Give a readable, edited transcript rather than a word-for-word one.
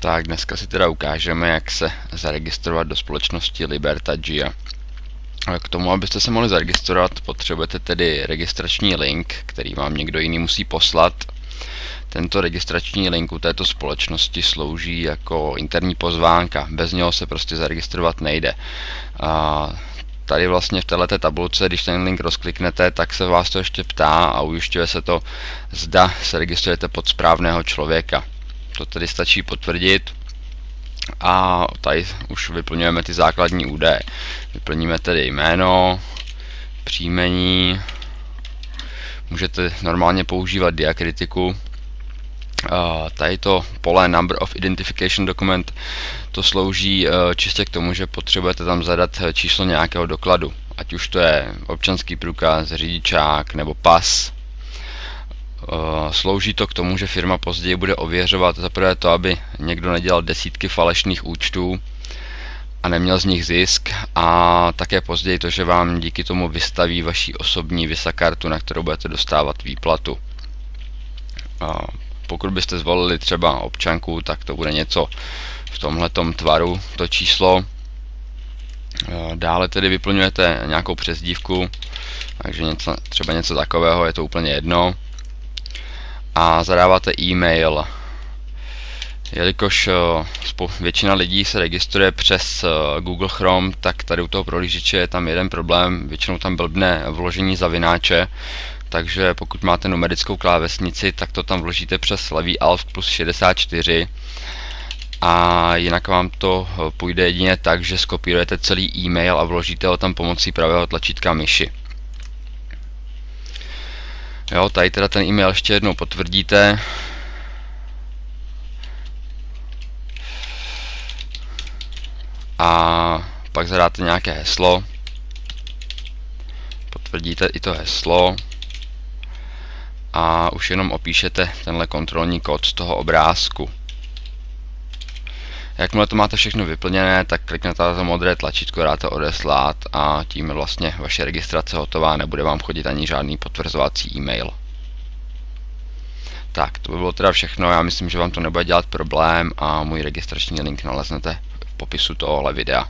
Tak dneska si teda ukážeme, jak se zaregistrovat do společnosti Liberta Gia. K tomu, abyste se mohli zaregistrovat, potřebujete tedy registrační link, který vám někdo jiný musí poslat. Tento registrační link u této společnosti slouží jako interní pozvánka, bez něho se prostě zaregistrovat nejde. Tady vlastně v této tabulce, když ten link rozkliknete, tak se vás to ještě ptá a ujišťuje se to, zda se registrujete pod správného člověka. To tedy stačí potvrdit a tady už vyplňujeme ty základní údaje. Vyplníme tedy jméno, příjmení, můžete normálně používat diakritiku. Tady to pole Number of Identification Document, to slouží čistě k tomu, že potřebujete tam zadat číslo nějakého dokladu, ať už to je občanský průkaz, řidičák nebo pas. Slouží to k tomu, že firma později bude ověřovat zaprvé to, aby někdo nedělal desítky falešných účtů a neměl z nich zisk, a také později to, že vám díky tomu vystaví vaši osobní Visa kartu, na kterou budete dostávat výplatu. Pokud byste zvolili třeba občanku, tak to bude něco v tomhletom tvaru, to číslo. Dále tedy vyplňujete nějakou přezdívku, takže třeba něco takového, je to úplně jedno. A zadáváte e-mail. Jelikož většina lidí se registruje přes Google Chrome, tak tady u toho prohlížeče je tam jeden problém, většinou tam blbne vložení zavináče, takže pokud máte numerickou klávesnici, tak to tam vložíte přes levý alt plus 64 a jinak vám to půjde jedině tak, že skopírujete celý e-mail a vložíte ho tam pomocí pravého tlačítka myši. Jo, tady teda ten e-mail ještě jednou potvrdíte. A pak zadáte nějaké heslo. Potvrdíte i to heslo. A už jenom opíšete tenhle kontrolní kód z toho obrázku. Jakmile to máte všechno vyplněné, tak kliknete na to modré tlačítko, dáte odeslat a tím je vlastně vaše registrace hotová, nebude vám chodit ani žádný potvrzovací e-mail. Tak, to by bylo teda všechno, já myslím, že vám to nebude dělat problém a můj registrační link naleznete v popisu tohohle videa.